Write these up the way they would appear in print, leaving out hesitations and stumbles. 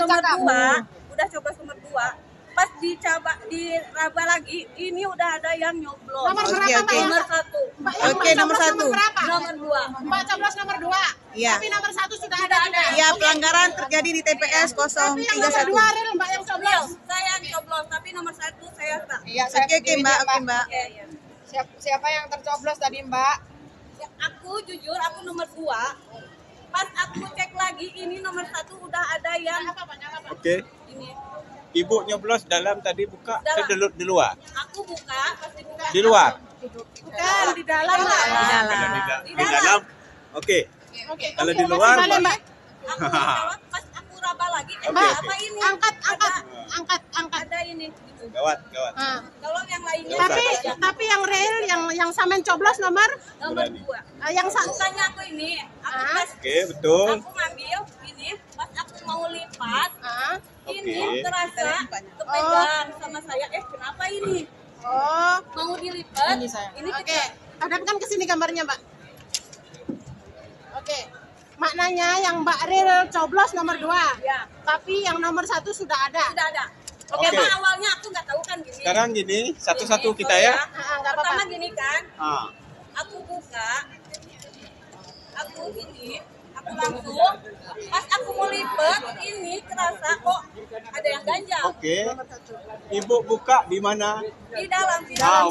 nomor 2, udah coblos nomor 2. Pas diraba lagi, ini udah ada yang nyoblos. Nomor berapa, Mbak? Nomor 1. Oke, nomor 1. Nomor berapa? Nomor 2. Mbak coblos nomor 2. Iya. Tapi nomor 1 sudah ada. Ya, pelanggaran terjadi di TPS Tapi yang nomor 031. 2 real Mbak yang coblos. Saya yang coblos, tapi nomor 1 saya tak. Iya, saya Oke, sendiri, Mbak. Mbak. Oke, Mbak. Oke, ya. Siapa yang tercoblos tadi, Mbak? Ya, aku jujur aku nomor 2. Pas aku cek lagi, ini nomor 1 udah ada yang Oke, ini. Ibu nyoblos dalam tadi buka Dalam. atau di luar? Aku buka, pas dibuka. Di luar. Bukan di dalam. Di Mbak. dalam. Kalau Di di dalam. dalam. Oke. Oke. Kalau oke, di masih luar, boleh, Mbak. Mbak. Aku jawab, pas aku raba lagi, Oke, apa oke. ini? Angkat. Ada, ada ini gitu. Gawat, gawat. Ah. Kalau yang lainnya Tapi yang real yang Samen coblos nomor nomor 2. yang Bukannya aku ini, aku Ah. pas Oke, betul. aku ngambil ini, pas aku mau lipat, ini Oke. terasa kepegang sama saya. Kenapa ini? Oh, Mau dilipat, ini oke. kita Hadapkan ke sini gambarnya, Mbak. Oke. Maknanya yang Mbak Real coblos nomor 2. ya Tapi yang nomor 1 sudah ada. sudah ada. Oke, Oke. Mbak, awalnya aku nggak tahu kan gini. Sekarang gini, satu-satu Gini, kita sorry ya. Nggak apa-apa. Pertama gini kan, Ah. aku buka, aku gini, aku langsung, pas aku mau lipat, ini kerasa kok ada yang ganjal Oke. Ibu buka di mana? di dalam.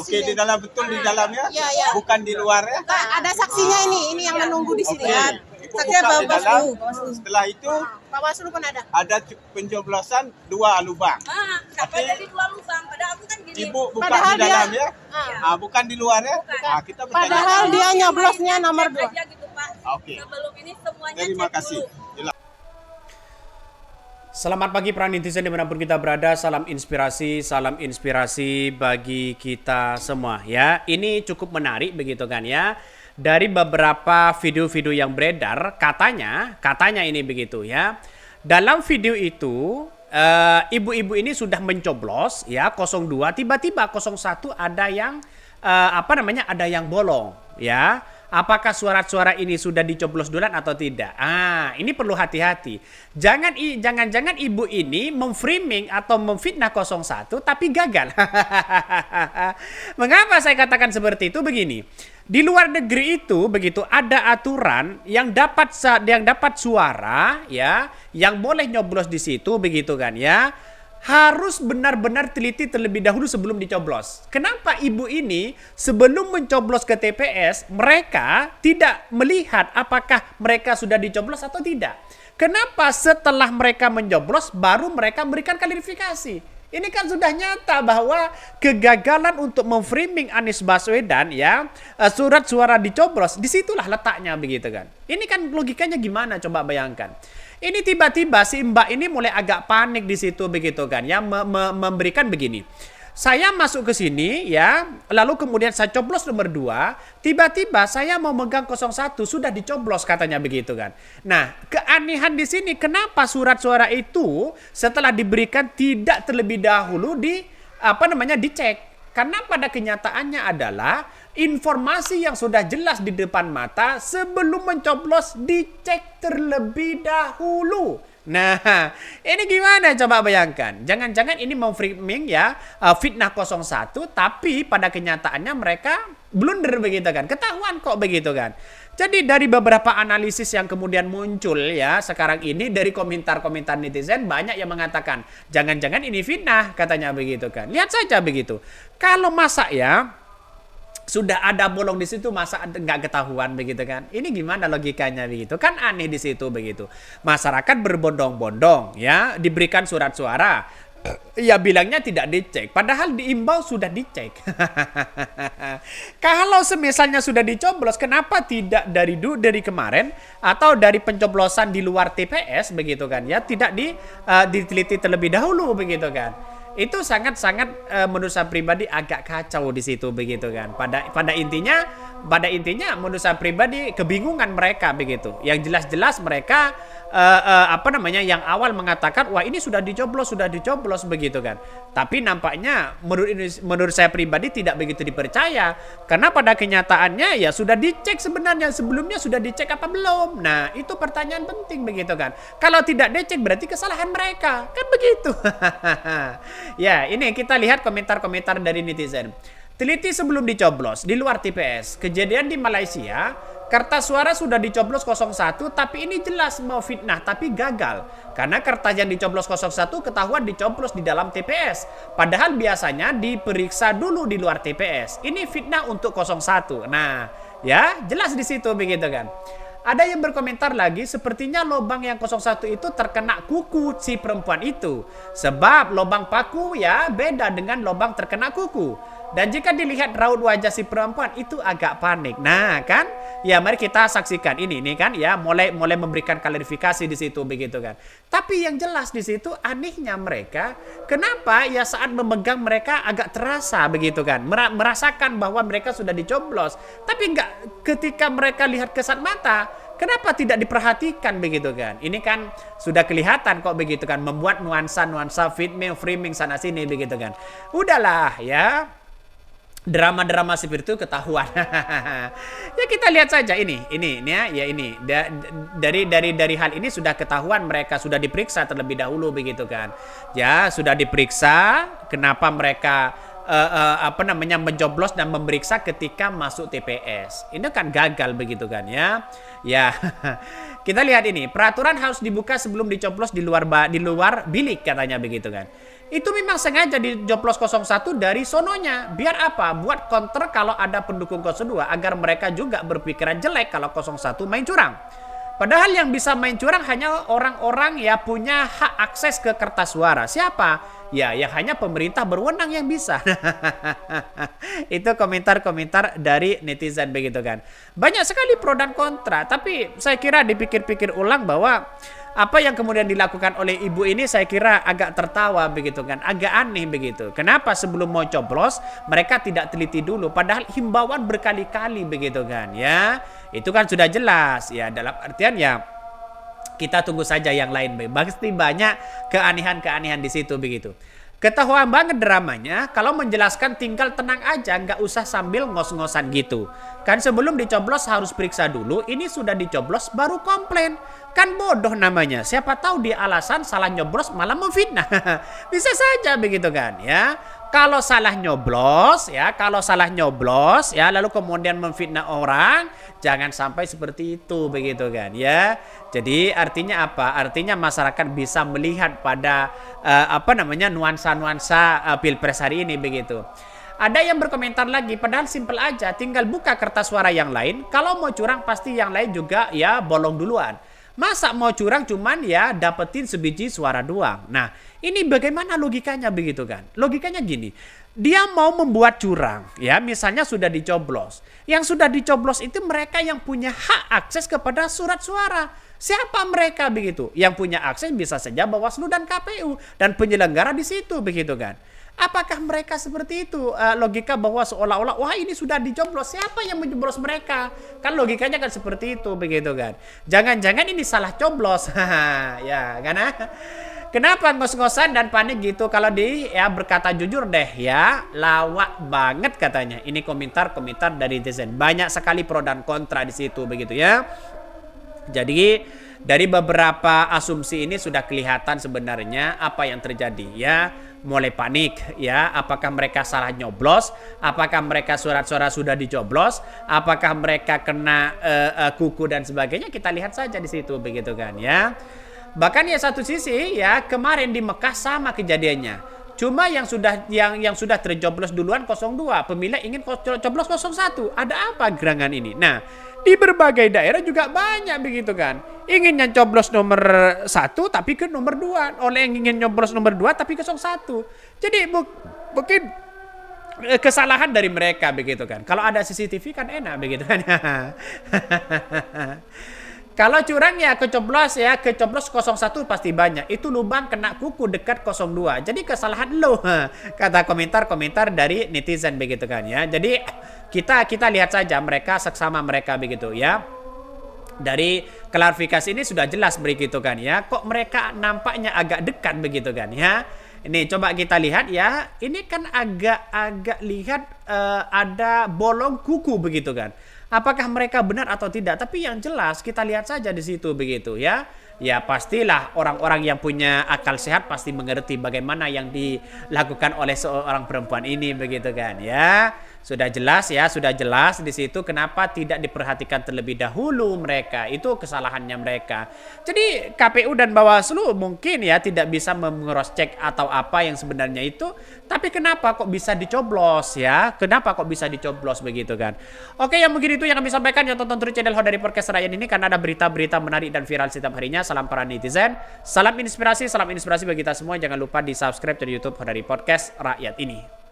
Oke, di dalam, betul di dalam ya? Iya, iya. Bukan di luar ya? Mbak, ada saksinya ini yang menunggu di sini. Oke. Ibu Saksinya buka di dalam. Bawaslu. Setelah itu Bawaslu pun ada. ada pencoblosan 2 lubang. Kenapa Oke. jadi 2 lubang? Padahal aku kan gini. Ibu buka Padahal di dalam dia- ya? Bukan di luar ya? Bukan. Kita percaya. Padahal dia nyoblosnya nomor 2. Aja gitu, Pak. Oke. Sebelum ini semuanya Terima cek kasih. dulu. Jelas. Selamat pagi para netizen dimanapun kita berada, salam inspirasi bagi kita semua ya. Ini cukup menarik begitu kan ya. Dari beberapa video-video yang beredar, katanya ini begitu ya. Dalam video itu ibu-ibu ini sudah mencoblos ya 02, tiba-tiba 01 ada yang ada yang bolong ya. Apakah suara-suara ini sudah dicoblos duluan atau tidak? Ini perlu hati-hati. Jangan-jangan ibu ini memframing atau memfitnah 01 tapi gagal. Mengapa saya katakan seperti itu? Begini. Di luar negeri itu begitu ada aturan yang dapat suara ya, yang boleh nyoblos di situ begitu kan ya. Harus benar-benar teliti terlebih dahulu sebelum dicoblos. Kenapa ibu ini sebelum mencoblos ke TPS, mereka tidak melihat apakah mereka sudah dicoblos atau tidak? Kenapa setelah mereka mencoblos baru mereka memberikan klarifikasi? Ini kan sudah nyata bahwa kegagalan untuk memframing Anies Baswedan ya, surat suara dicoblos, disitulah letaknya begitu kan. Ini kan logikanya gimana coba bayangkan. Ini tiba-tiba si Mbak ini mulai agak panik di situ begitu kan ya, memberikan begini. Saya masuk ke sini ya, lalu kemudian saya coblos nomor 2, tiba-tiba saya mau megang 01 sudah dicoblos katanya begitu kan. Nah, keanehan di sini kenapa surat suara itu setelah diberikan tidak terlebih dahulu dicek? Karena pada kenyataannya adalah informasi yang sudah jelas di depan mata sebelum mencoblos dicek terlebih dahulu. Nah, ini gimana coba bayangkan. Jangan-jangan ini mau framing ya fitnah 01 tapi pada kenyataannya mereka blunder begitu kan. Ketahuan kok begitu kan. Jadi dari beberapa analisis yang kemudian muncul ya sekarang ini dari komentar-komentar netizen banyak yang mengatakan jangan-jangan ini fitnah katanya begitu kan. Lihat saja begitu. Kalau masa ya sudah ada bolong di situ masa nggak ketahuan begitu kan? Ini gimana logikanya begitu? Kan aneh di situ begitu. Masyarakat berbondong-bondong ya diberikan surat suara. Ya bilangnya tidak dicek, padahal diimbau sudah dicek. Kalau semisalnya sudah dicoblos, kenapa tidak dari kemarin atau dari pencoblosan di luar TPS begitu kan ya? Tidak diteliti terlebih dahulu begitu kan? Itu sangat-sangat menurut saya pribadi agak kacau di situ begitu kan. Pada intinya menurut saya pribadi kebingungan mereka begitu. Yang jelas-jelas mereka yang awal mengatakan wah ini sudah dicoblos begitu kan. Tapi nampaknya menurut saya pribadi tidak begitu dipercaya karena pada kenyataannya ya sudah dicek sebenarnya sebelumnya sudah dicek apa belum. Nah, itu pertanyaan penting begitu kan. Kalau tidak dicek berarti kesalahan mereka. Kan begitu. Ya, ini kita lihat komentar-komentar dari netizen. Teliti sebelum dicoblos di luar TPS. Kejadian di Malaysia, kertas suara sudah dicoblos 01 tapi ini jelas mau fitnah tapi gagal. Karena kertas yang dicoblos 01 ketahuan dicoblos di dalam TPS. Padahal biasanya diperiksa dulu di luar TPS. Ini fitnah untuk 01. Nah, ya jelas di situ begitu kan. Ada yang berkomentar lagi, sepertinya lubang yang 01 itu terkena kuku si perempuan itu. Sebab lubang paku ya beda dengan lubang terkena kuku. Dan jika dilihat raut wajah si perempuan itu agak panik. Nah kan, ya mari kita saksikan ini kan ya mulai memberikan klarifikasi di situ begitu kan. Tapi yang jelas di situ anehnya mereka, kenapa ya saat memegang mereka agak terasa begitu kan, merasakan bahwa mereka sudah dicoblos. Tapi enggak ketika mereka lihat kesat mata. Kenapa tidak diperhatikan begitu kan? Ini kan sudah kelihatan kok begitu kan, membuat nuansa framing sana sini begitu kan. Udahlah ya. Drama-drama seperti itu ketahuan. Ya kita lihat saja ini ya ini dari hal ini sudah ketahuan mereka sudah diperiksa terlebih dahulu begitu kan. Ya, sudah diperiksa kenapa mereka mencoblos dan memeriksa ketika masuk TPS. Ini kan gagal begitu kan ya. Ya. Kita lihat ini, peraturan harus dibuka sebelum dicoblos di luar bilik katanya begitu kan. Itu memang sengaja dicoblos 01 dari sononya. Biar apa? Buat counter kalau ada pendukung 02 agar mereka juga berpikiran jelek kalau 01 main curang. Padahal yang bisa main curang hanya orang-orang ya punya hak akses ke kertas suara. Siapa? Ya, yang hanya pemerintah berwenang yang bisa. Itu komentar-komentar dari netizen begitu kan. Banyak sekali pro dan kontra, tapi saya kira dipikir-pikir ulang bahwa apa yang kemudian dilakukan oleh ibu ini saya kira agak tertawa begitu kan, agak aneh begitu. Kenapa sebelum mau coblos mereka tidak teliti dulu, padahal himbauan berkali-kali begitu kan ya. Itu kan sudah jelas ya, dalam artian ya kita tunggu saja yang lain. Pasti banyak keanehan-keanehan di situ begitu. Ketahuan banget dramanya, kalau menjelaskan tinggal tenang aja, nggak usah sambil ngos-ngosan gitu. Kan sebelum dicoblos harus periksa dulu, ini sudah dicoblos baru komplain. Kan bodoh namanya, siapa tahu dia alasan salah nyoblos malah memfitnah. Bisa saja begitu kan ya. Kalau salah nyoblos ya lalu kemudian memfitnah orang, jangan sampai seperti itu begitu kan ya. Jadi artinya apa? Artinya masyarakat bisa melihat pada nuansa-nuansa pilpres hari ini begitu. Ada yang berkomentar lagi, padahal simpel aja, tinggal buka kertas suara yang lain. Kalau mau curang pasti yang lain juga ya bolong duluan. Masa mau curang cuman ya dapetin sebiji suara doang. Nah, ini bagaimana logikanya begitu kan? Logikanya gini, dia mau membuat curang, ya misalnya sudah dicoblos. Yang sudah dicoblos itu mereka yang punya hak akses kepada surat suara. Siapa mereka begitu? Yang punya akses bisa saja Bawaslu dan KPU dan penyelenggara di situ begitu kan? Apakah mereka seperti itu? Logika bahwa seolah-olah wah ini sudah dicoblos, siapa yang mencoblos mereka? Kan logikanya kan seperti itu begitu kan? Jangan-jangan ini salah coblos. Ya kan? Kenapa ngos-ngosan dan panik gitu? Kalau berkata jujur deh ya, lawak banget katanya. Ini komentar-komentar dari netizen. Banyak sekali pro dan kontra di situ begitu ya. Jadi dari beberapa asumsi ini sudah kelihatan sebenarnya apa yang terjadi ya. Mulai panik ya, apakah mereka salah nyoblos, apakah mereka surat-suara sudah dicoblos, apakah mereka kena kuku dan sebagainya, kita lihat saja di situ begitu kan ya. Bahkan ya satu sisi ya kemarin di Mekah sama kejadiannya. Cuma yang sudah tercoblos duluan 02, pemilih ingin coblos 01. Ada apa gerangan ini? Nah, di berbagai daerah juga banyak begitu kan. Ingin nyoblos nomor 1 tapi ke nomor 2. Oleh yang ingin nyoblos nomor 2 tapi ke 01. Jadi mungkin kesalahan dari mereka begitu kan. Kalau ada CCTV kan enak begitu kan. Kalau curang ya kecoblos 01 pasti banyak. Itu lubang kena kuku dekat 02. Jadi kesalahan lo. Kata komentar-komentar dari netizen begitu kan ya. Jadi kita lihat saja mereka seksama mereka begitu ya. Dari klarifikasi ini sudah jelas begitu kan ya. Kok mereka nampaknya agak dekat begitu kan ya. Ini coba kita lihat ya. Ini kan agak lihat ada bolong kuku begitu kan. Apakah mereka benar atau tidak? Tapi yang jelas kita lihat saja di situ begitu ya. Ya pastilah orang-orang yang punya akal sehat pasti mengerti bagaimana yang dilakukan oleh seorang perempuan ini begitu kan ya. Sudah jelas ya, sudah jelas di situ kenapa tidak diperhatikan terlebih dahulu mereka. Itu kesalahannya mereka. Jadi KPU dan Bawaslu mungkin ya tidak bisa mengcross check atau apa yang sebenarnya itu. Tapi kenapa kok bisa dicoblos ya? Kenapa kok bisa dicoblos begitu kan? Oke, yang mungkin itu yang kami sampaikan. Yang tonton terus channel Hodari Podcast Rakyat ini karena ada berita-berita menarik dan viral setiap harinya. Salam para netizen, salam inspirasi bagi kita semua. Jangan lupa di subscribe di YouTube Hodari Podcast Rakyat ini.